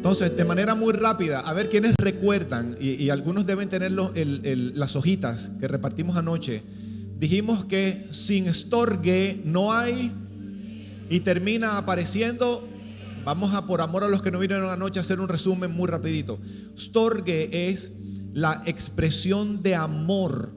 Entonces, de manera muy rápida, a ver quiénes recuerdan, y algunos deben tener las hojitas que repartimos anoche. Dijimos que sin estorgue no hay, y termina apareciendo. Vamos a, por amor a los que no vinieron anoche, a hacer un resumen muy rapidito. Storge es la expresión de amor,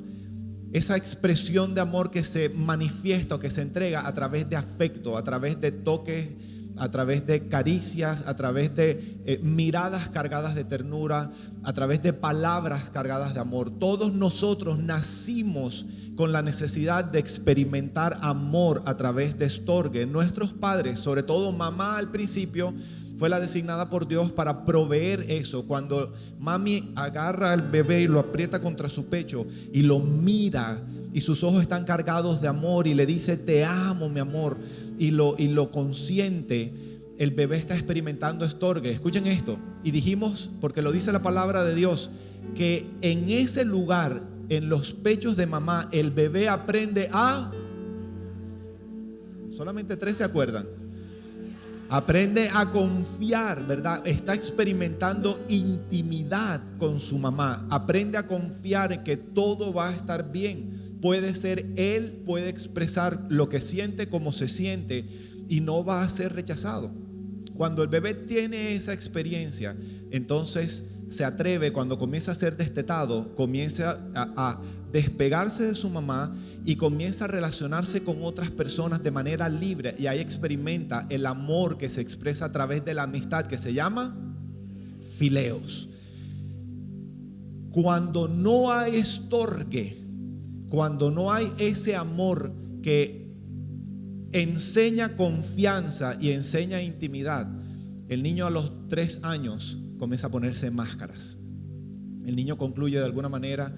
esa expresión de amor que se manifiesta o que se entrega a través de afecto, a través de toques, a través de caricias, a través de miradas cargadas de ternura, a través de palabras cargadas de amor. Todos nosotros nacimos con la necesidad de experimentar amor a través de estorgue. Nuestros padres, sobre todo mamá al principio, fue la designada por Dios para proveer eso. Cuando mami agarra al bebé y lo aprieta contra su pecho y lo mira, y sus ojos están cargados de amor y le dice: te amo, mi amor, y lo consiente, el bebé está experimentando estorgue. Escuchen esto. Y dijimos, porque lo dice la palabra de Dios, que en ese lugar, en los pechos de mamá, el bebé aprende a... Solamente 3 se acuerdan. Aprende a confiar, ¿verdad? Está experimentando intimidad con su mamá. Aprende a confiar en que todo va a estar bien. Puede ser él, puede expresar lo que siente, como se siente, y no va a ser rechazado. Cuando el bebé tiene esa experiencia, entonces se atreve, cuando comienza a ser destetado, comienza a despegarse de su mamá y comienza a relacionarse con otras personas de manera libre, y ahí experimenta el amor que se expresa a través de la amistad, que se llama fileos. Cuando no hay estorgue, cuando no hay ese amor que enseña confianza y enseña intimidad, el niño a los 3 años comienza a ponerse máscaras. El niño concluye de alguna manera: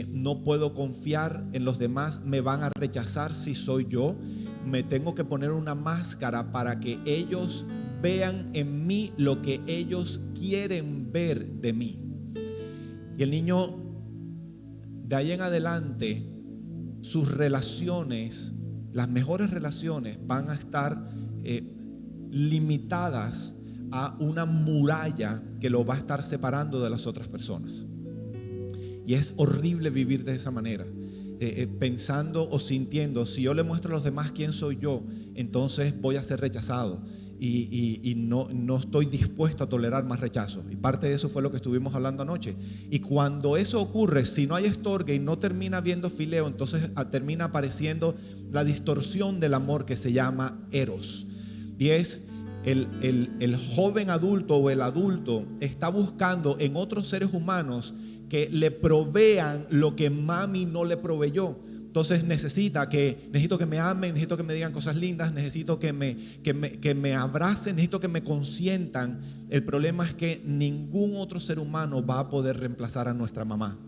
no puedo confiar en los demás, me van a rechazar si soy yo, me tengo que poner una máscara para que ellos vean en mí lo que ellos quieren ver de mí. Y el niño, de ahí en adelante, sus relaciones, las mejores relaciones, van a estar limitadas a una muralla que lo va a estar separando de las otras personas. Y es horrible vivir de esa manera, pensando o sintiendo: si yo le muestro a los demás quién soy yo, entonces voy a ser rechazado, y no estoy dispuesto a tolerar más rechazo. Y parte de eso fue lo que estuvimos hablando anoche. Y cuando eso ocurre, si no hay estorgue y no termina viendo fileo, entonces termina apareciendo la distorsión del amor que se llama eros. Y es el joven adulto o el adulto está buscando en otros seres humanos que le provean lo que mami no le proveyó. Entonces necesito que me amen, necesito que me digan cosas lindas, necesito que me abracen, necesito que me consientan. El problema es que ningún otro ser humano va a poder reemplazar a nuestra mamá.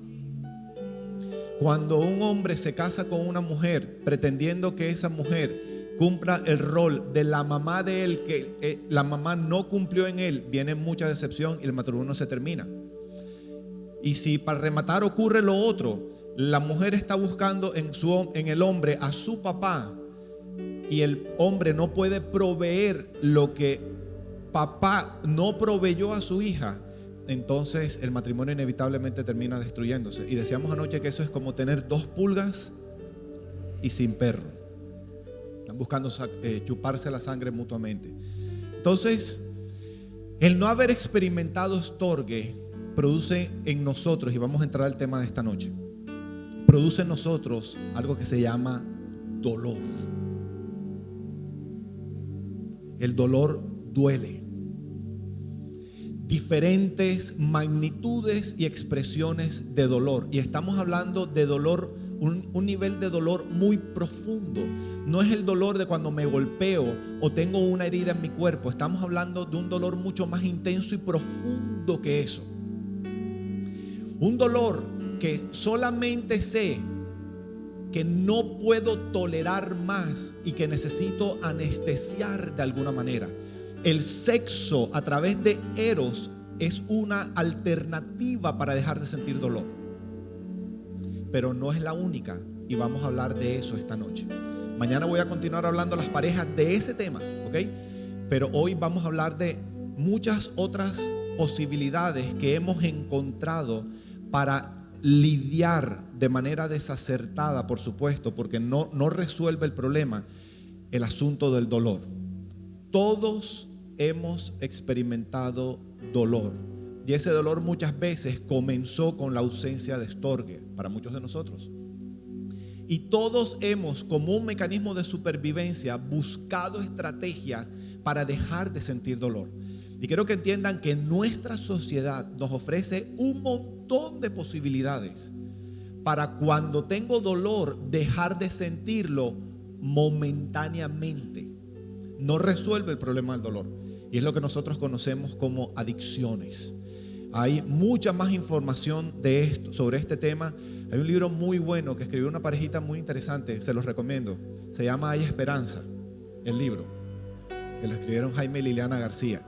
Cuando un hombre se casa con una mujer pretendiendo que esa mujer cumpla el rol de la mamá de él, que la mamá no cumplió en él, viene mucha decepción y el matrimonio se termina. Y si para rematar ocurre lo otro, la mujer está buscando en el hombre a su papá, y el hombre no puede proveer lo que papá no proveyó a su hija, entonces el matrimonio inevitablemente termina destruyéndose. Y decíamos anoche que eso es como tener 2 pulgas y sin perro. Están buscando chuparse la sangre mutuamente. Entonces, el no haber experimentado estorgue produce en nosotros, y vamos a entrar al tema de esta noche, produce en nosotros algo que se llama dolor. El dolor duele. Diferentes magnitudes y expresiones de dolor. Y estamos hablando de dolor, un nivel de dolor muy profundo. No es el dolor de cuando me golpeo o tengo una herida en mi cuerpo. Estamos hablando de un dolor mucho más intenso y profundo que eso. Un dolor que solamente sé que no puedo tolerar más y que necesito anestesiar de alguna manera. El sexo a través de eros es una alternativa para dejar de sentir dolor, pero no es la única, y vamos a hablar de eso esta noche. Mañana voy a continuar hablando a las parejas de ese tema, ¿ok? Pero hoy vamos a hablar de muchas otras posibilidades que hemos encontrado para lidiar de manera desacertada, por supuesto, porque no resuelve el problema, el asunto del dolor. Todos hemos experimentado dolor, y ese dolor muchas veces comenzó con la ausencia de estorgue para muchos de nosotros. Y todos hemos, como un mecanismo de supervivencia, buscado estrategias para dejar de sentir dolor. Y quiero que entiendan que nuestra sociedad nos ofrece un montón de posibilidades para, cuando tengo dolor, dejar de sentirlo momentáneamente. No resuelve el problema del dolor, y es lo que nosotros conocemos como adicciones. Hay mucha más información de esto, sobre este tema. Hay un libro muy bueno que escribió una parejita muy interesante, se los recomiendo. Se llama Hay Esperanza, el libro, que lo escribieron Jaime y Liliana García.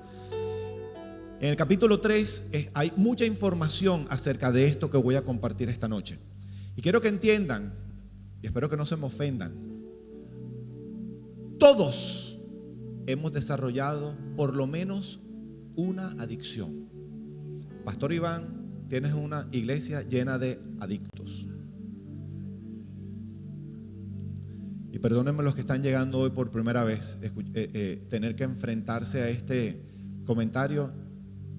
En el capítulo 3 hay mucha información acerca de esto que voy a compartir esta noche. Y quiero que entiendan, y espero que no se me ofendan, todos hemos desarrollado por lo menos una adicción. Pastor Iván, tienes una iglesia llena de adictos. Y perdónenme los que están llegando hoy por primera vez, tener que enfrentarse a este comentario.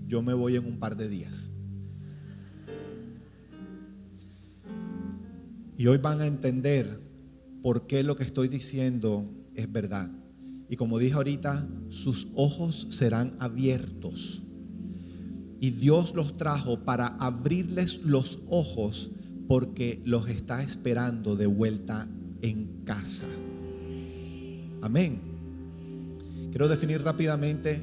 Yo me voy en un par de días. Y hoy van a entender por qué lo que estoy diciendo es verdad. Y como dije ahorita, sus ojos serán abiertos. Y Dios los trajo para abrirles los ojos, porque los está esperando de vuelta en casa. Amén. Quiero definir rápidamente.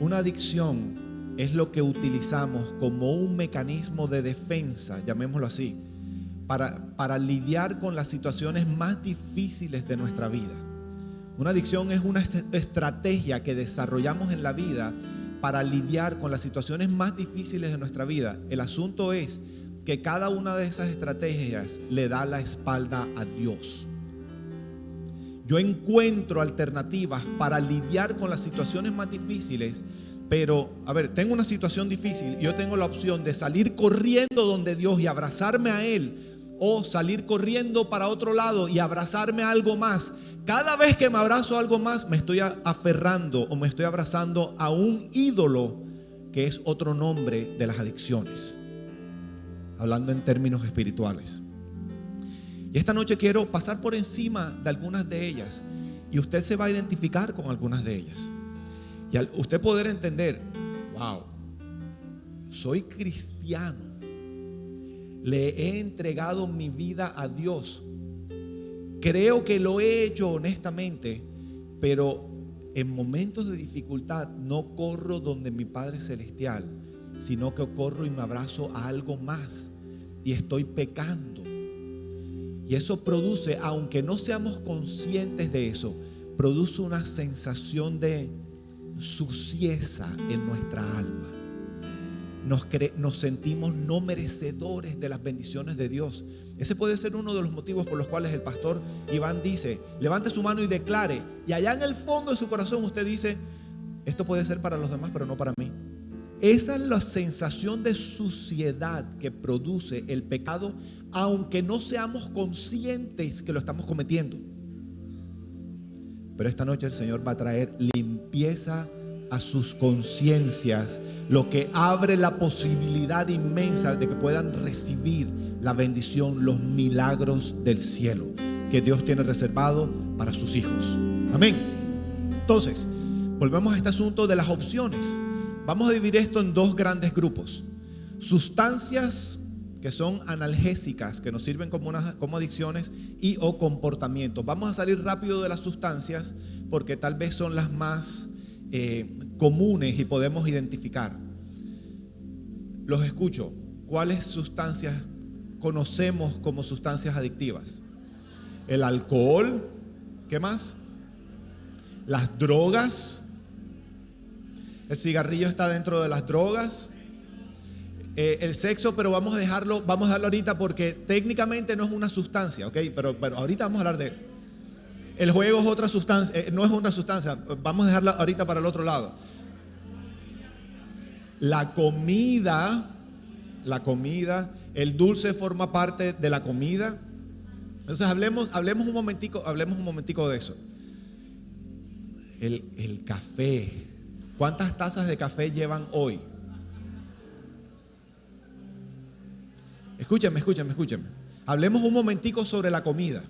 Una adicción es lo que utilizamos como un mecanismo de defensa, llamémoslo así, para lidiar con las situaciones más difíciles de nuestra vida. Una adicción es una estrategia que desarrollamos en la vida para lidiar con las situaciones más difíciles de nuestra vida. El asunto es que cada una de esas estrategias le da la espalda a Dios. Yo encuentro alternativas para lidiar con las situaciones más difíciles, pero, tengo una situación difícil y yo tengo la opción de salir corriendo donde Dios y abrazarme a Él, o salir corriendo para otro lado y abrazarme a algo más. Cada vez que me abrazo a algo más, me estoy aferrando o me estoy abrazando a un ídolo, que es otro nombre de las adicciones, hablando en términos espirituales. Y esta noche quiero pasar por encima de algunas de ellas, y usted se va a identificar con algunas de ellas. Y al usted poder entender, wow, soy cristiano, le he entregado mi vida a Dios, creo que lo he hecho honestamente, pero en momentos de dificultad no corro donde mi Padre Celestial, sino que corro y me abrazo a algo más, y estoy pecando. Y eso produce, aunque no seamos conscientes de eso, produce una sensación de suciedad en nuestra alma. Nos sentimos no merecedores de las bendiciones de Dios. Ese puede ser uno de los motivos por los cuales el pastor Iván dice: levante su mano y declare. Y allá en el fondo de su corazón usted dice: esto puede ser para los demás, pero no para mí. Esa es la sensación de suciedad que produce el pecado, aunque no seamos conscientes que lo estamos cometiendo. Pero esta noche el Señor va a traer limpieza a sus conciencias, lo que abre la posibilidad inmensa de que puedan recibir la bendición, los milagros del cielo que Dios tiene reservado para sus hijos. Amén. Entonces, volvemos a este asunto de las opciones. Vamos a dividir esto en dos grandes grupos: sustancias que son analgésicas, que nos sirven como adicciones, y o comportamientos. Vamos a salir rápido de las sustancias porque tal vez son las más comunes y podemos identificar. Los escucho. ¿Cuáles sustancias conocemos como sustancias adictivas? El alcohol. ¿Qué más? Las drogas. El cigarrillo está dentro de las drogas. El sexo, pero vamos a dejarlo ahorita porque técnicamente no es una sustancia, ¿ok? Pero ahorita vamos a hablar de él. El juego es otra sustancia, no es una sustancia, vamos a dejarla ahorita para el otro lado. La comida, el dulce forma parte de la comida. Entonces hablemos un momentico de eso. El café. ¿Cuántas tazas de café llevan hoy? Escúchame. Hablemos un momentico sobre la comida.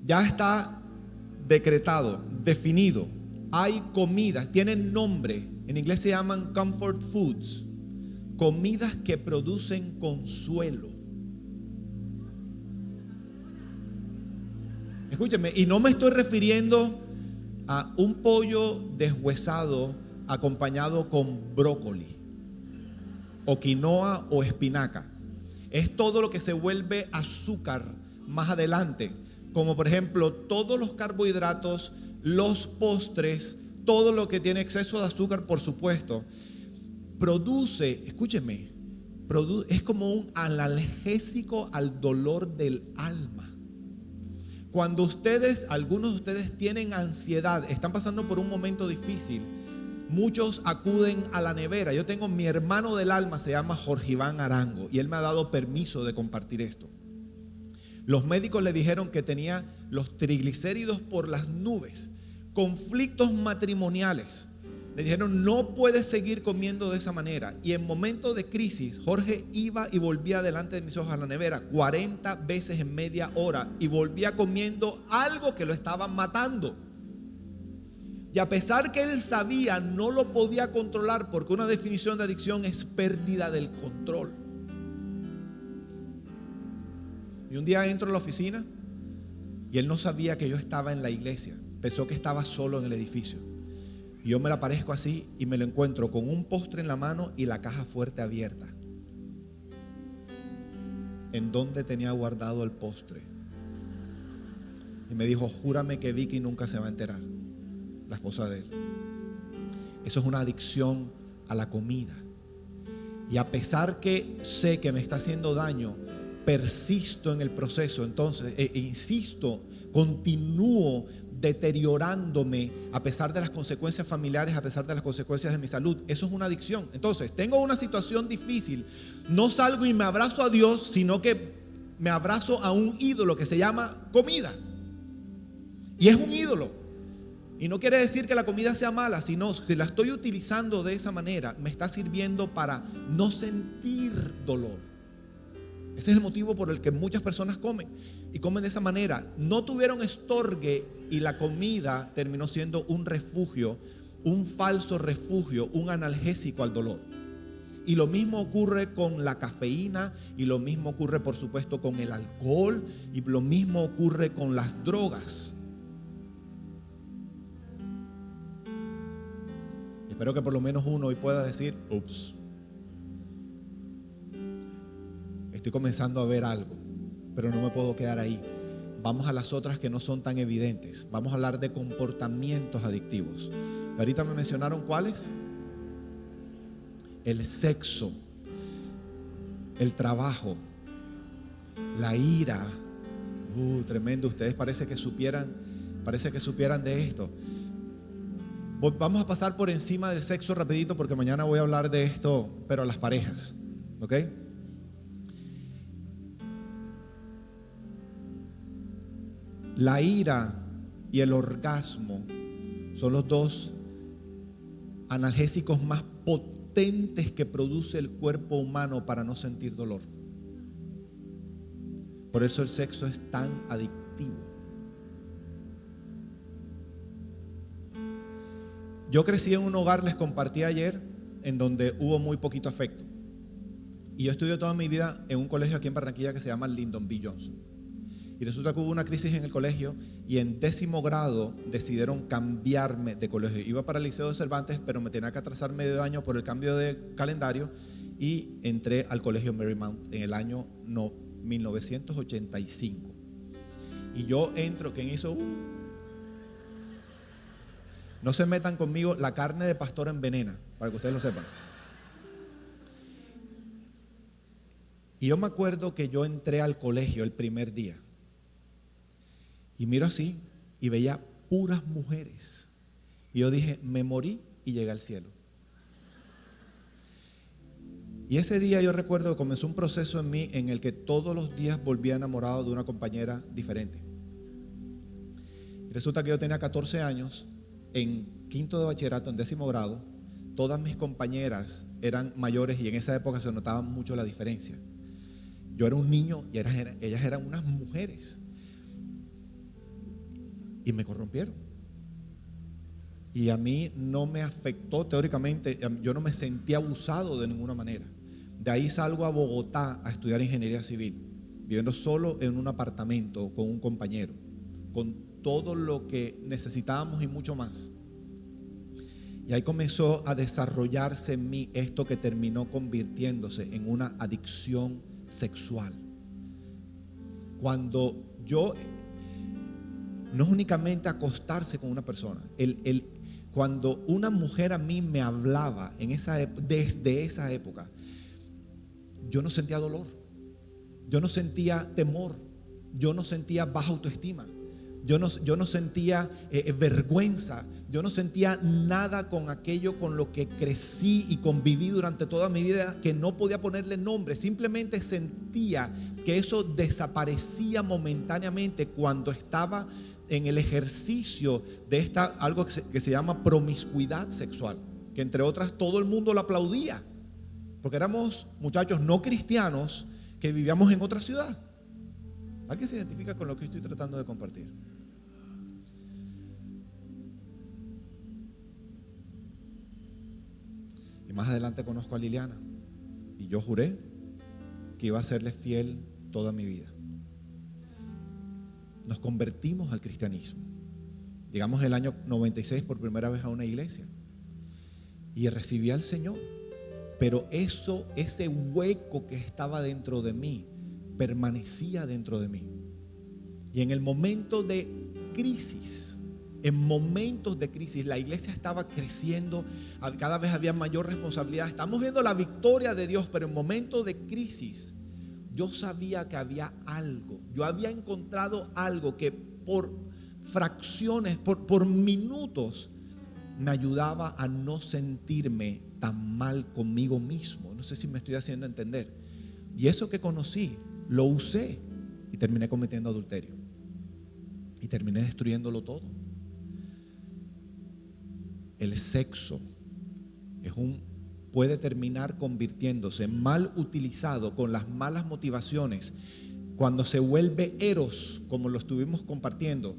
Ya está decretado, definido. Hay comidas, tienen nombre. En inglés se llaman comfort foods. Comidas que producen consuelo. Escúcheme, y no me estoy refiriendo a un pollo deshuesado acompañado con brócoli, o quinoa o espinaca. Es todo lo que se vuelve azúcar más adelante, como por ejemplo todos los carbohidratos, los postres, todo lo que tiene exceso de azúcar, por supuesto, es como un analgésico al dolor del alma. Cuando algunos de ustedes tienen ansiedad, están pasando por un momento difícil, muchos acuden a la nevera. Yo tengo mi hermano del alma, se llama Jorge Iván Arango, y él me ha dado permiso de compartir esto. Los médicos le dijeron que tenía los triglicéridos por las nubes, conflictos matrimoniales. Le dijeron, no puedes seguir comiendo de esa manera. Y en momentos de crisis, Jorge iba y volvía delante de mis ojos a la nevera 40 veces en media hora y volvía comiendo algo que lo estaba matando. Y a pesar que él sabía, no lo podía controlar, porque una definición de adicción es pérdida del control. Y un día entro a la oficina y él no sabía que yo estaba en la iglesia. Pensó que estaba solo en el edificio. Y yo me le aparezco así y me lo encuentro con un postre en la mano y la caja fuerte abierta. ¿En dónde tenía guardado el postre? Y me dijo, júrame que Vicky nunca se va a enterar, la esposa de él. Eso es una adicción a la comida. Y a pesar que sé que me está haciendo daño, persisto en el proceso. Entonces, insisto, continúo deteriorándome a pesar de las consecuencias familiares, a pesar de las consecuencias de mi salud. Eso es una adicción. Entonces, tengo una situación difícil, no salgo y me abrazo a Dios, sino que me abrazo a un ídolo que se llama comida. Y es un ídolo. Y no quiere decir que la comida sea mala, sino que la estoy utilizando de esa manera, me está sirviendo para no sentir dolor. Ese es el motivo por el que muchas personas comen y comen de esa manera. No tuvieron estorgue y la comida terminó siendo un refugio, un falso refugio, un analgésico al dolor. Y lo mismo ocurre con la cafeína, y lo mismo ocurre por supuesto con el alcohol, y lo mismo ocurre con las drogas. Espero que por lo menos uno hoy pueda decir, ups, estoy comenzando a ver algo, pero no me puedo quedar ahí. Vamos a las otras que no son tan evidentes. Vamos a hablar de comportamientos adictivos. Ahorita me mencionaron cuáles. El sexo, el trabajo, la ira. Tremendo. Ustedes parece que supieran de esto. Vamos a pasar por encima del sexo rapidito, porque mañana voy a hablar de esto, pero a las parejas, ¿ok? La ira y el orgasmo son los dos analgésicos más potentes que produce el cuerpo humano para no sentir dolor. Por eso el sexo es tan adictivo. Yo crecí en un hogar, les compartí ayer, en donde hubo muy poquito afecto. Y yo estudié toda mi vida en un colegio aquí en Barranquilla que se llama Lyndon B. Johnson. Y resulta que hubo una crisis en el colegio y en 10º grado decidieron cambiarme de colegio. Iba para el Liceo de Cervantes, pero me tenía que atrasar medio año por el cambio de calendario y entré al colegio Marymount en el año 1985. Y yo entro, ¿quién hizo? No se metan conmigo, la carne de pastor envenena, para que ustedes lo sepan. Y yo me acuerdo que yo entré al colegio el primer día. Y miro así y veía puras mujeres. Y yo dije, me morí y llegué al cielo. Y ese día yo recuerdo que comenzó un proceso en mí en el que todos los días volvía enamorado de una compañera diferente. Y resulta que yo tenía 14 años, en quinto de bachillerato, en 10º grado. Todas mis compañeras eran mayores y en esa época se notaba mucho la diferencia. Yo era un niño y ellas eran unas mujeres. Y me corrompieron. Y a mí no me afectó teóricamente, yo no me sentí abusado de ninguna manera. De ahí salgo a Bogotá a estudiar ingeniería civil, viviendo solo en un apartamento con un compañero, con todo lo que necesitábamos y mucho más. Y ahí comenzó a desarrollarse en mí esto que terminó convirtiéndose en una adicción sexual. Cuando yo, no es únicamente acostarse con una persona, cuando una mujer a mí me hablaba desde esa época, yo no sentía dolor, yo no sentía temor, yo no sentía baja autoestima, yo no sentía vergüenza, yo no sentía nada con aquello con lo que crecí y conviví durante toda mi vida, que no podía ponerle nombre. Simplemente sentía que eso desaparecía momentáneamente cuando estaba en el ejercicio de algo que se llama promiscuidad sexual, que entre otras todo el mundo lo aplaudía, porque éramos muchachos no cristianos que vivíamos en otra ciudad. ¿Alguien se identifica con lo que estoy tratando de compartir? Y más adelante conozco a Liliana y yo juré que iba a serle fiel toda mi vida. Nos convertimos al cristianismo. Llegamos el año 96 por primera vez a una iglesia y recibí al Señor. Pero ese hueco que estaba dentro de mí permanecía dentro de mí. Y en el momento de crisis, la iglesia estaba creciendo, cada vez había mayor responsabilidad. Estamos viendo la victoria de Dios, pero en momentos de crisis, yo sabía que había algo. Yo había encontrado algo que por fracciones, por minutos, me ayudaba a no sentirme tan mal conmigo mismo. No sé si me estoy haciendo entender. Y eso que conocí, lo usé y terminé cometiendo adulterio. Y terminé destruyéndolo todo. El sexo puede terminar convirtiéndose, mal utilizado, con las malas motivaciones. Cuando se vuelve eros, como lo estuvimos compartiendo,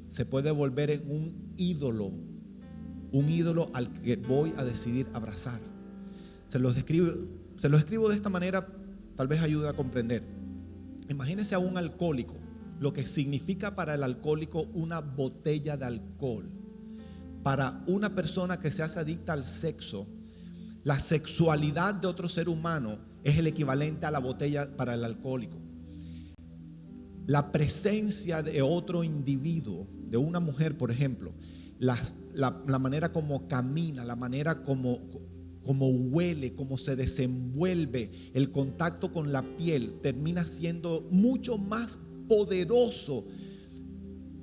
se puede volver en un ídolo al que voy a decidir abrazar. Se los escribo de esta manera, tal vez ayude a comprender. Imagínense a un alcohólico, lo que significa para el alcohólico una botella de alcohol. Para una persona que se hace adicta al sexo, la sexualidad de otro ser humano es el equivalente a la botella para el alcohólico. La presencia de otro individuo, de una mujer, por ejemplo, la manera como camina, la manera como huele, como se desenvuelve, el contacto con la piel termina siendo mucho más poderoso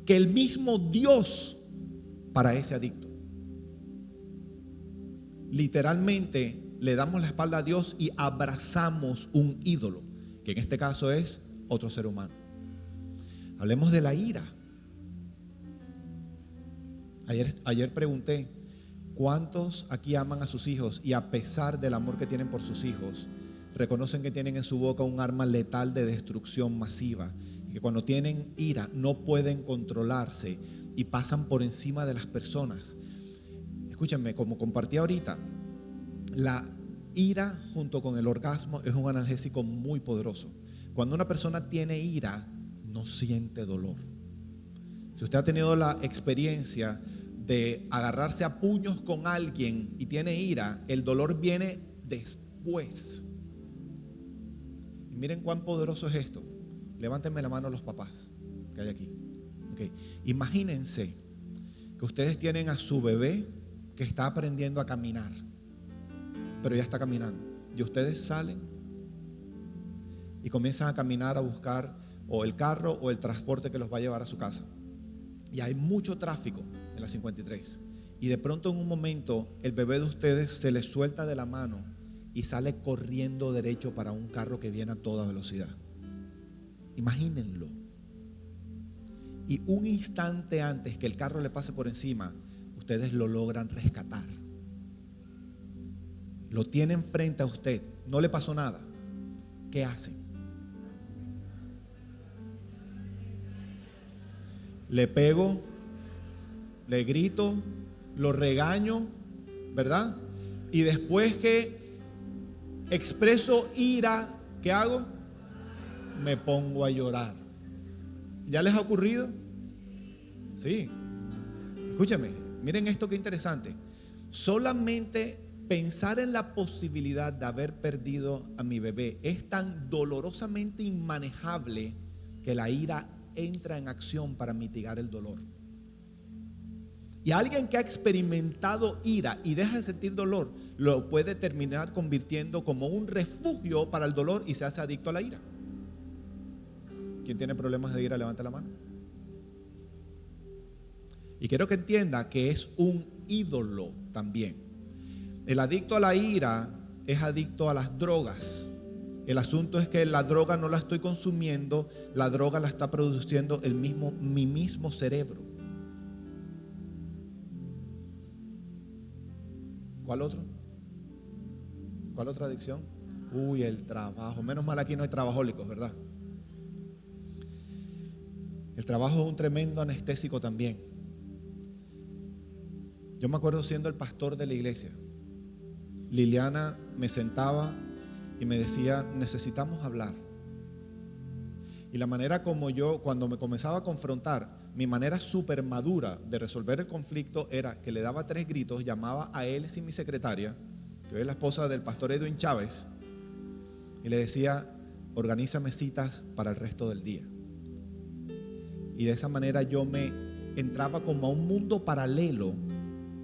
que el mismo Dios para ese adicto. Literalmente le damos la espalda a Dios y abrazamos un ídolo, que en este caso es otro ser humano. Hablemos de la ira. Ayer pregunté, ¿cuántos aquí aman a sus hijos y a pesar del amor que tienen por sus hijos, reconocen que tienen en su boca un arma letal de destrucción masiva? Y que cuando tienen ira no pueden controlarse y pasan por encima de las personas. Escúchenme, como compartí ahorita, la ira junto con el orgasmo es un analgésico muy poderoso. Cuando una persona tiene ira, no siente dolor. Si usted ha tenido la experiencia de agarrarse a puños con alguien y tiene ira, el dolor viene después. Y miren cuán poderoso es esto. Levántenme la mano los papás que hay aquí. Okay. Imagínense que ustedes tienen a su bebé que está aprendiendo a caminar, pero ya está caminando. Y ustedes salen y comienzan a caminar a buscar o el carro o el transporte que los va a llevar a su casa. Y hay mucho tráfico en la 53. y de pronto en un momento el bebé de ustedes se les suelta de la mano y sale corriendo derecho para un carro que viene a toda velocidad. Imagínenlo. Y un instante antes que el carro le pase por encima, ustedes lo logran rescatar. Lo tienen frente a usted, no le pasó nada. ¿Qué hacen? Le pego, le grito, lo regaño, ¿verdad? Y después que expreso ira, ¿qué hago? Me pongo a llorar. ¿Ya les ha ocurrido? Sí. Escúchame, miren esto que interesante. Solamente pensar en la posibilidad de haber perdido a mi bebé es tan dolorosamente inmanejable que la ira entra en acción para mitigar el dolor. Y alguien que ha experimentado ira y deja de sentir dolor, lo puede terminar convirtiendo como un refugio para el dolor y se hace adicto a la ira. ¿Quién tiene problemas de ira? Levanta la mano. Y quiero que entienda que es un ídolo también. El adicto a la ira es adicto a las drogas. El asunto es que la droga no la estoy consumiendo, la droga la está produciendo mi mismo cerebro. ¿Cuál otro? ¿Cuál otra adicción? Uy, el trabajo. Menos mal aquí no hay trabajólicos, ¿verdad? El trabajo es un tremendo anestésico también. Yo me acuerdo siendo el pastor de la iglesia. Liliana me sentaba y me decía, necesitamos hablar. Y la manera como yo, cuando me comenzaba a confrontar, mi manera súper madura de resolver el conflicto era que le daba 3 gritos, llamaba a él y mi secretaria, que hoy es la esposa del pastor Edwin Chávez, y le decía, organízame citas para el resto del día. Y de esa manera yo me entraba como a un mundo paralelo,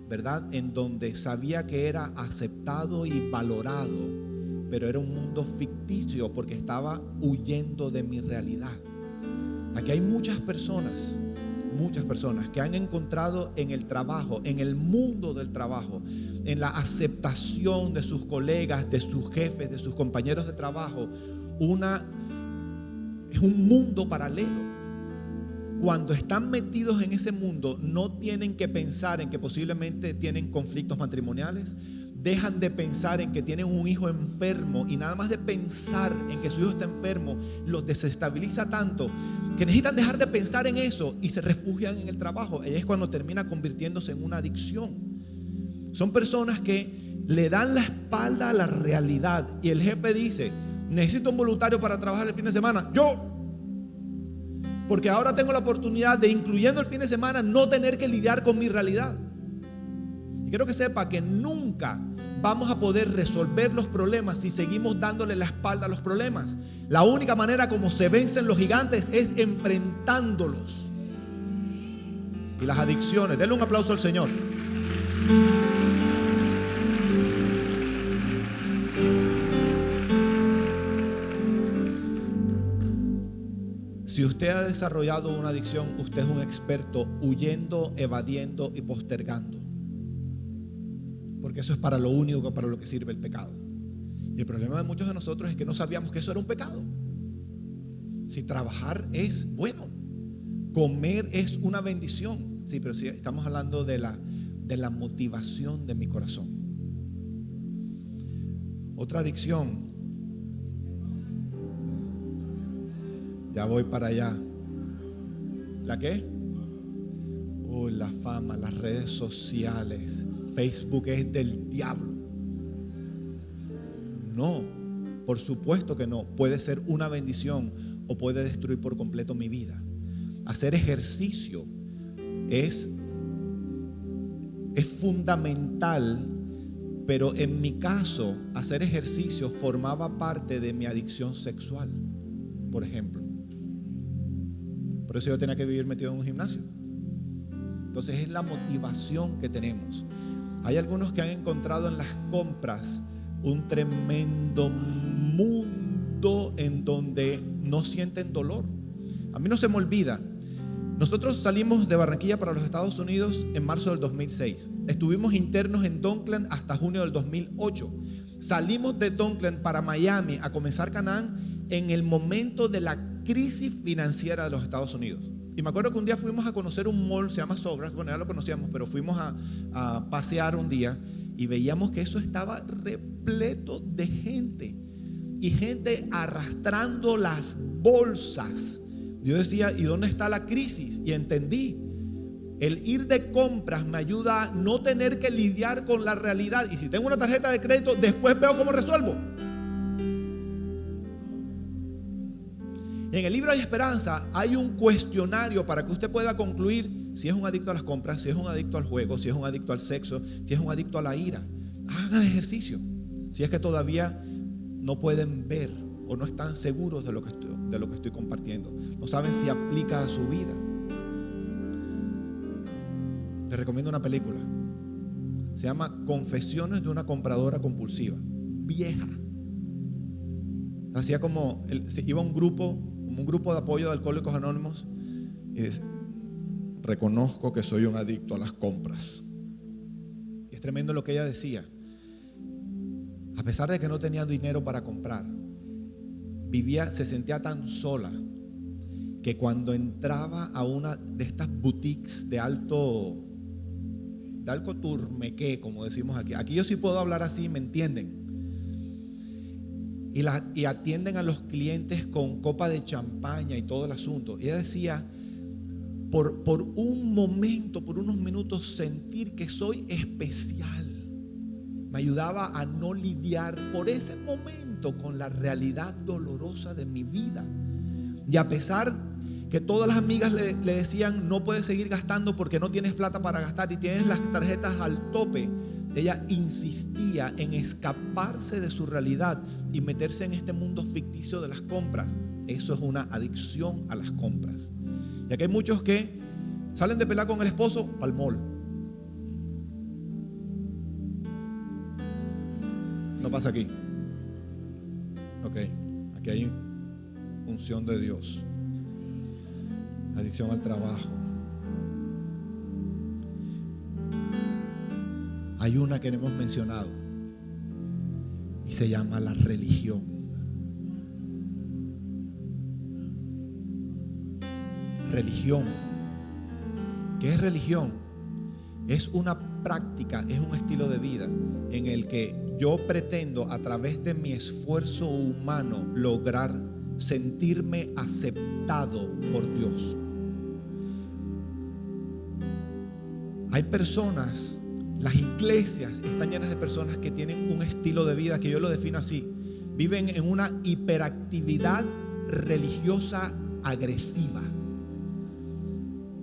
¿verdad? En donde sabía que era aceptado y valorado, pero era un mundo ficticio porque estaba huyendo de mi realidad. Aquí hay muchas personas que han encontrado en el trabajo, en el mundo del trabajo, en la aceptación de sus colegas, de sus jefes, de sus compañeros de trabajo, es un mundo paralelo. Cuando están metidos en ese mundo, no tienen que pensar en que posiblemente tienen conflictos matrimoniales, dejan de pensar en que tienen un hijo enfermo y nada más de pensar en que su hijo está enfermo los desestabiliza tanto que necesitan dejar de pensar en eso y se refugian en el trabajo. Ahí es cuando termina convirtiéndose en una adicción. Son personas que le dan la espalda a la realidad y el jefe dice, necesito un voluntario para trabajar el fin de semana. Yo. Porque ahora tengo la oportunidad de, incluyendo el fin de semana, no tener que lidiar con mi realidad. Y quiero que sepa que nunca vamos a poder resolver los problemas si seguimos dándole la espalda a los problemas. La única manera como se vencen los gigantes es enfrentándolos. Y las adicciones, denle un aplauso al Señor. Si usted ha desarrollado una adicción, usted es un experto huyendo, evadiendo y postergando. Porque eso es para lo único, para lo que sirve el pecado. Y el problema de muchos de nosotros es que no sabíamos que eso era un pecado. Si trabajar es bueno, comer es una bendición. Sí, pero sí, estamos hablando de la motivación de mi corazón. Otra adicción. Ya voy para allá. ¿La qué? Uy, la fama, las redes sociales. Facebook es del diablo. No, por supuesto que no. Puede ser una bendición o puede destruir por completo mi vida. Hacer ejercicio es fundamental, pero en mi caso, hacer ejercicio formaba parte de mi adicción sexual, por ejemplo. Por eso yo tenía que vivir metido en un gimnasio. Entonces es la motivación que tenemos. Hay algunos que han encontrado en las compras un tremendo mundo en donde no sienten dolor. A mí no se me olvida Nosotros salimos de Barranquilla para los Estados Unidos en marzo del 2006. Estuvimos internos en Donckland hasta junio del 2008. Salimos de Donckland para Miami a comenzar Canaán en el momento de la crisis financiera de los Estados Unidos. Y me acuerdo que un día fuimos a conocer un mall, se llama Sogras, bueno, ya lo conocíamos, pero fuimos a pasear un día y veíamos que eso estaba repleto de gente. Y gente arrastrando las bolsas. Yo decía, ¿y dónde está la crisis? Y entendí, el ir de compras me ayuda a no tener que lidiar con la realidad. Y si tengo una tarjeta de crédito, después veo cómo resuelvo. En el libro Hay Esperanza hay un cuestionario para que usted pueda concluir si es un adicto a las compras, si es un adicto al juego, si es un adicto al sexo, si es un adicto a la ira. Hagan el ejercicio. Si es que todavía no pueden ver o no están seguros de lo que estoy compartiendo, no saben si aplica a su vida. Les recomiendo una película. Se llama Confesiones de una compradora compulsiva. Vieja. Hacía como iba un grupo de apoyo de Alcohólicos Anónimos y dice: reconozco que soy un adicto a las compras. Y es tremendo lo que ella decía. A pesar de que no tenía dinero para comprar, se sentía tan sola que cuando entraba a una de estas boutiques de alto turmequé, como decimos aquí yo sí puedo hablar así, ¿me entienden? Y atienden a los clientes con copa de champaña y todo el asunto. Ella decía, por un momento, por unos minutos, sentir que soy especial me ayudaba a no lidiar por ese momento con la realidad dolorosa de mi vida. Y a pesar que todas las amigas le decían: no puedes seguir gastando porque no tienes plata para gastar y tienes las tarjetas al tope, ella insistía en escaparse de su realidad y meterse en este mundo ficticio de las compras. Eso es una adicción a las compras. Y aquí hay muchos que salen de pelea con el esposo pa'l mall. No pasa aquí. Ok, aquí hay unción de Dios. Adicción al trabajo. Hay una que no hemos mencionado y se llama la religión. Religión. ¿Qué es religión? Es una práctica, es un estilo de vida en el que yo pretendo, a través de mi esfuerzo humano, lograr sentirme aceptado por Dios. Hay personas, las iglesias están llenas de personas que tienen un estilo de vida que yo lo defino así: viven en una hiperactividad religiosa agresiva.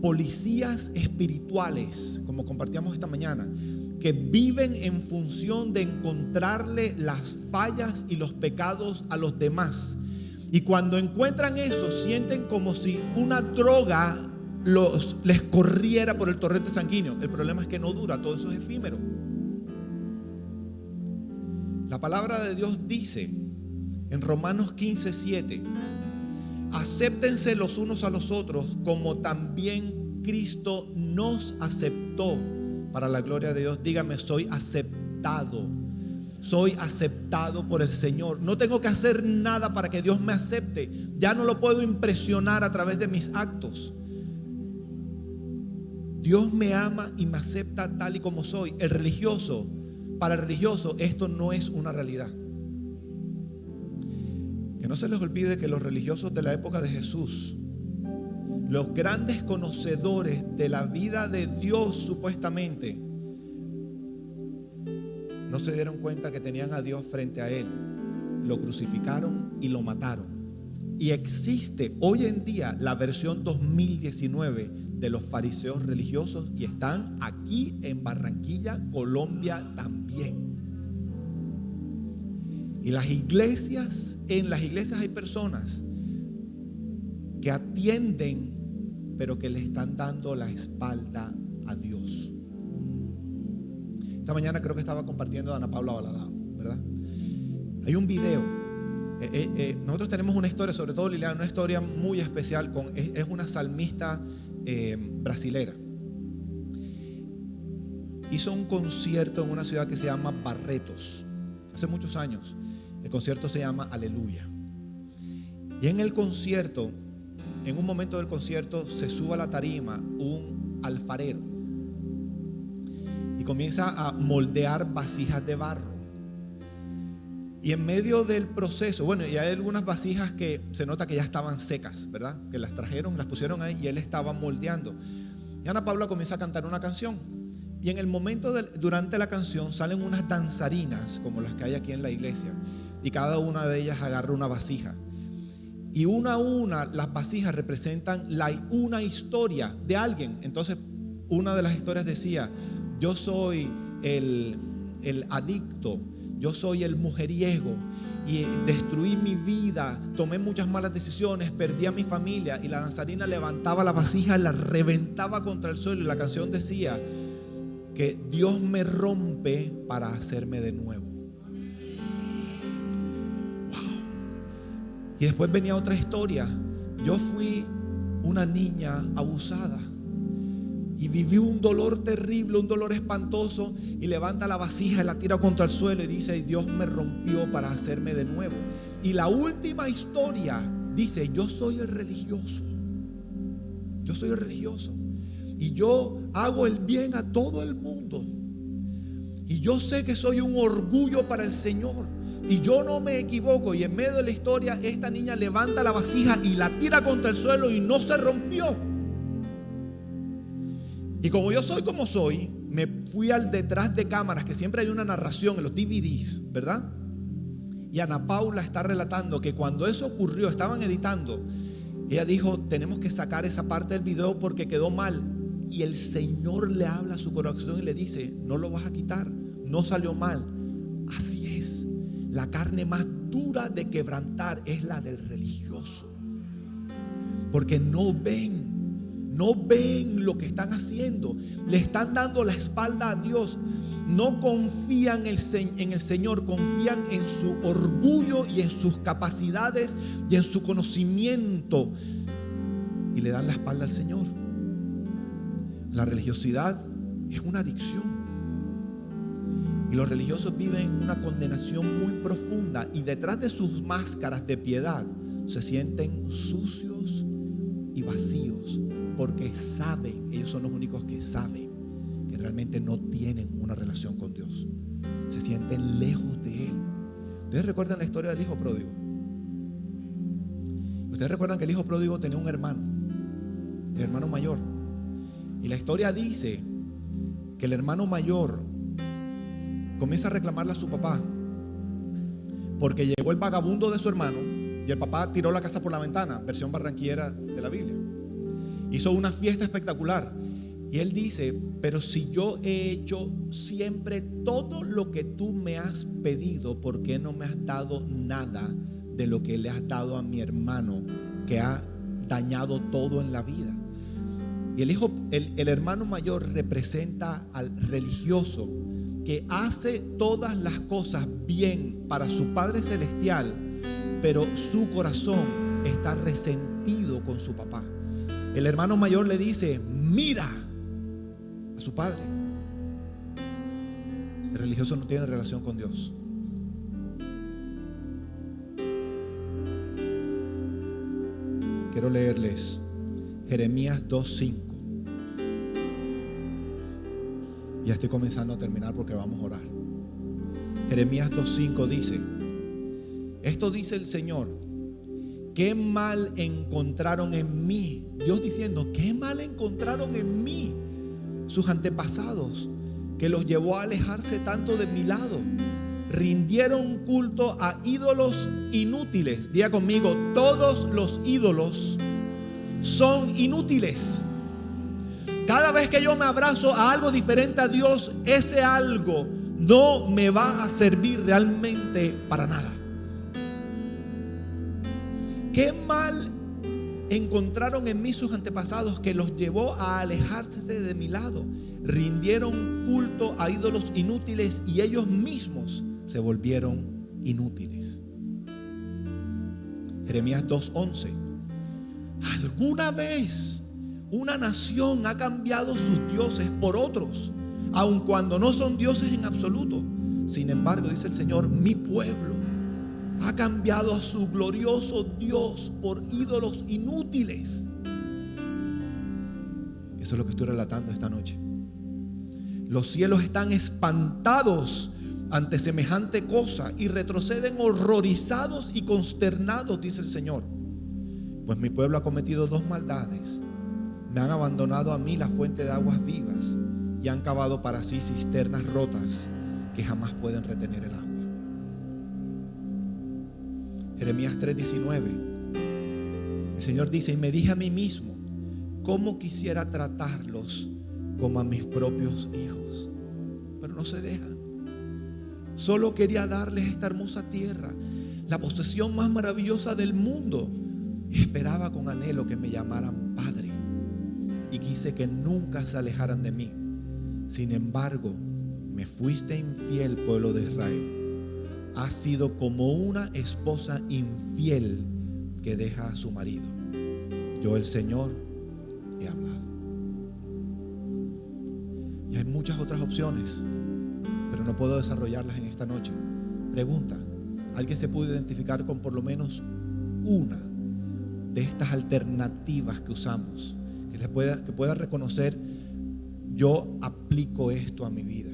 Policías espirituales, como compartíamos esta mañana, que viven en función de encontrarle las fallas y los pecados a los demás. Y cuando encuentran eso, sienten como si una droga les corriera por el torrente sanguíneo. El problema es que no dura, todo eso es efímero. La palabra de Dios dice en Romanos 15:7: acéptense los unos a los otros como también Cristo nos aceptó para la gloria de Dios. Dígame: soy aceptado. Soy aceptado por el Señor. No tengo que hacer nada para que Dios me acepte. Ya no lo puedo impresionar a través de mis actos. Dios me ama y me acepta tal y como soy. Para el religioso, esto no es una realidad. Que no se les olvide que los religiosos de la época de Jesús, los grandes conocedores de la vida de Dios supuestamente, no se dieron cuenta que tenían a Dios frente a él. Lo crucificaron y lo mataron. Y existe hoy en día la versión 2019 de los fariseos religiosos, y están aquí en Barranquilla, Colombia también. Y en las iglesias hay personas que atienden, pero que le están dando la espalda a Dios. Esta mañana creo que estaba compartiendo a Ana Paula Baladao, ¿verdad? Hay un video. Nosotros tenemos una historia, sobre todo Liliana, una historia muy especial. Es una salmista brasilera. Hizo un concierto en una ciudad que se llama Barretos, hace muchos años. El concierto se llama Aleluya. Y en el concierto, en un momento del concierto, se sube a la tarima un alfarero y comienza a moldear vasijas de barro. Y en medio del proceso, bueno, y hay algunas vasijas que se nota que ya estaban secas, ¿verdad? Que las trajeron, las pusieron ahí y él estaba moldeando. Y Ana Paula comienza a cantar una canción. Y en el momento durante la canción salen unas danzarinas como las que hay aquí en la iglesia, y cada una de ellas agarra una vasija, y una a una las vasijas representan una historia de alguien. Entonces una de las historias decía: yo soy el adicto, yo soy el mujeriego, y destruí mi vida, tomé muchas malas decisiones, perdí a mi familia. Y la danzarina levantaba la vasija, la reventaba contra el suelo, y la canción decía que Dios me rompe para hacerme de nuevo. Wow. Y después venía otra historia. Yo fui una niña abusada y viví un dolor terrible, un dolor espantoso, y levanta la vasija y la tira contra el suelo y dice: Dios me rompió para hacerme de nuevo. Y la última historia dice: yo soy el religioso. Yo soy el religioso. Y yo hago el bien a todo el mundo. Y yo sé que soy un orgullo para el Señor. Y yo no me equivoco. Y en medio de la historia, esta niña levanta la vasija y la tira contra el suelo y no se rompió. Y como yo soy como soy, me fui al detrás de cámaras, que siempre hay una narración en los DVDs, ¿verdad? Y Ana Paula está relatando que cuando eso ocurrió, estaban editando. Ella dijo: tenemos que sacar esa parte del video porque quedó mal. Y el Señor le habla a su corazón y le dice: no lo vas a quitar, no salió mal. Así es. La carne más dura de quebrantar es la del religioso, porque no ven lo que están haciendo. Le están dando la espalda a Dios. No confían en el Señor, confían en su orgullo y en sus capacidades y en su conocimiento, y le dan la espalda al Señor. La religiosidad es una adicción, y los religiosos viven una condenación muy profunda, y detrás de sus máscaras de piedad se sienten sucios y vacíos, porque saben, ellos son los únicos que saben que realmente no tienen una relación con Dios. Se sienten lejos de Él. ¿Ustedes recuerdan la historia del hijo pródigo? Ustedes recuerdan que el hijo pródigo tenía un hermano, el hermano mayor. Y la historia dice que el hermano mayor comienza a reclamarle a su papá porque llegó el vagabundo de su hermano y el papá tiró la casa por la ventana, versión barranquillera de la Biblia. Hizo una fiesta espectacular y él dice: pero si yo he hecho siempre todo lo que tú me has pedido, ¿por qué no me has dado nada de lo que le has dado a mi hermano, que ha dañado todo en la vida? Y el hermano mayor representa al religioso que hace todas las cosas bien para su Padre Celestial, pero su corazón está resentido con su papá. El hermano mayor le dice: mira a su padre. El religioso no tiene relación con Dios. Quiero leerles Jeremías 2:5. Ya estoy comenzando a terminar porque vamos a orar. Jeremías 2:5 dice: esto dice el Señor: ¿qué mal encontraron en mí? Dios diciendo: ¿qué mal encontraron en mí sus antepasados, que los llevó a alejarse tanto de mi lado? Rindieron culto a ídolos inútiles. Diga conmigo: todos los ídolos son inútiles. Cada vez que yo me abrazo a algo diferente a Dios, ese algo no me va a servir realmente para nada. ¿Qué mal encontraron en mí sus antepasados, que los llevó a alejarse de mi lado? Rindieron culto a ídolos inútiles y ellos mismos se volvieron inútiles. Jeremías 2:11. ¿Alguna vez Una nación ha cambiado sus dioses por otros, aun cuando no son dioses en absoluto. Sin embargo, dice el Señor, mi pueblo ha cambiado a su glorioso Dios por ídolos inútiles. Eso es lo que estoy relatando esta noche. Los cielos están espantados ante semejante cosa y retroceden horrorizados y consternados, dice el Señor. Pues mi pueblo ha cometido dos maldades. Me han abandonado a mí la fuente de aguas vivas y han cavado para sí cisternas rotas que jamás pueden retener el agua. Jeremías 3:19. El Señor dice: y me dije a mí mismo, cómo quisiera tratarlos como a mis propios hijos, pero no se dejan. Solo quería darles esta hermosa tierra, la posesión más maravillosa del mundo, y esperaba con anhelo que me llamaran Padre, y quise que nunca se alejaran de mí. Sin embargo, me fuiste infiel, pueblo de Israel. Has sido como una esposa infiel que deja a su marido. Yo, el Señor, he hablado. Y hay muchas otras opciones, pero no puedo desarrollarlas en esta noche. Pregunta: ¿alguien se puede identificar con por lo menos una de estas alternativas que usamos? Que pueda reconocer: yo aplico esto a mi vida.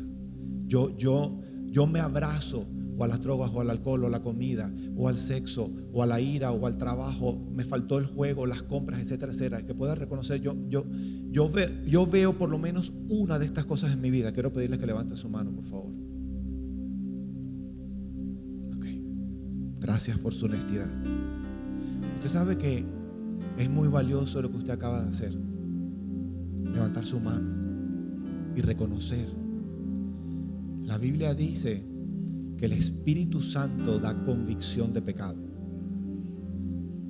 Yo me abrazo o a las drogas o al alcohol o a la comida o al sexo o a la ira o al trabajo. Me faltó el juego, las compras, etcétera, etcétera. Que pueda reconocer: yo veo por lo menos una de estas cosas en mi vida. Quiero pedirles que levanten su mano, por favor. Ok. Gracias por su honestidad. Usted sabe que es muy valioso lo que usted acaba de hacer. Levantar su mano y reconocer. La Biblia dice que el Espíritu Santo da convicción de pecado,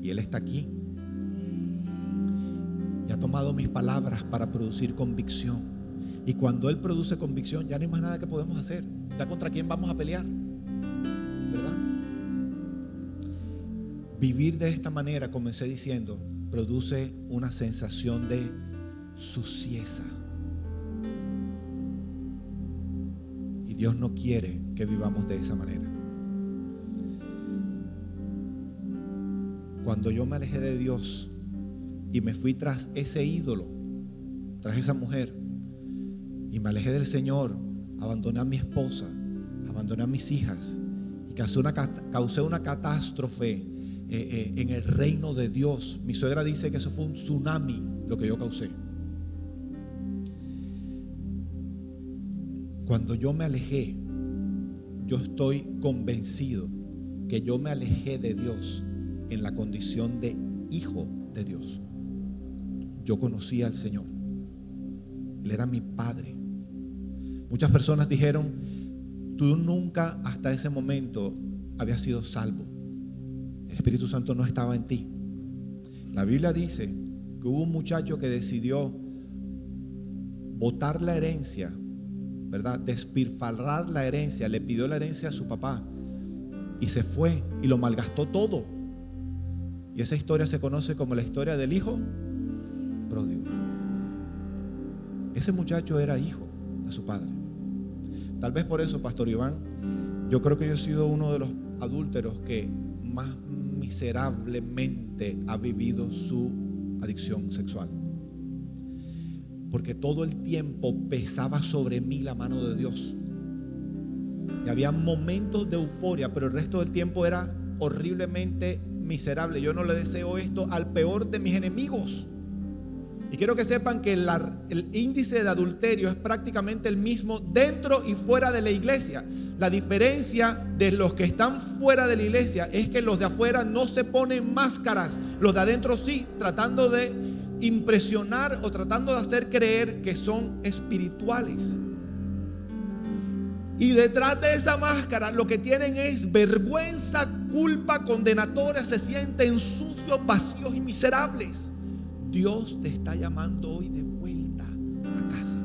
y Él está aquí y ha tomado mis palabras para producir convicción. Y cuando Él produce convicción, ya no hay más nada que podemos hacer. Ya contra quién vamos a pelear, ¿verdad? Vivir de esta manera, comencé diciendo, produce una sensación de suciedad. Y Dios no quiere que vivamos de esa manera. Cuando yo me alejé de Dios y me fui tras ese ídolo, tras esa mujer, y me alejé del Señor, abandoné a mi esposa, abandoné a mis hijas y causé una catástrofe en el reino de Dios. Mi suegra dice que eso fue un tsunami lo que yo causé. Cuando yo me alejé, yo estoy convencido que yo me alejé de Dios en la condición de hijo de Dios. Yo conocía al Señor. Él era mi Padre. Muchas personas dijeron: tú nunca hasta ese momento habías sido salvo. El Espíritu Santo no estaba en ti. La Biblia dice que hubo un muchacho que decidió botar la herencia, ¿verdad? Despilfarrar la herencia. Le pidió la herencia a su papá y se fue y lo malgastó todo. Y esa historia se conoce como la historia del hijo pródigo. Ese muchacho era hijo de su padre. Tal vez por eso, Pastor Iván, yo creo que yo he sido uno de los adúlteros que más miserablemente ha vivido su adicción sexual. Porque todo el tiempo pesaba sobre mí la mano de Dios. Y había momentos de euforia, pero el resto del tiempo era horriblemente miserable. Yo no le deseo esto al peor de mis enemigos. Y quiero que sepan que el índice de adulterio es prácticamente el mismo dentro y fuera de la iglesia. La diferencia de los que están fuera de la iglesia es que los de afuera no se ponen máscaras. Los de adentro sí, tratando de impresionar o tratando de hacer creer que son espirituales. Y detrás de esa máscara lo que tienen es vergüenza, culpa, condenatoria. Se sienten sucios, vacíos y miserables. Dios te está llamando hoy de vuelta a casa.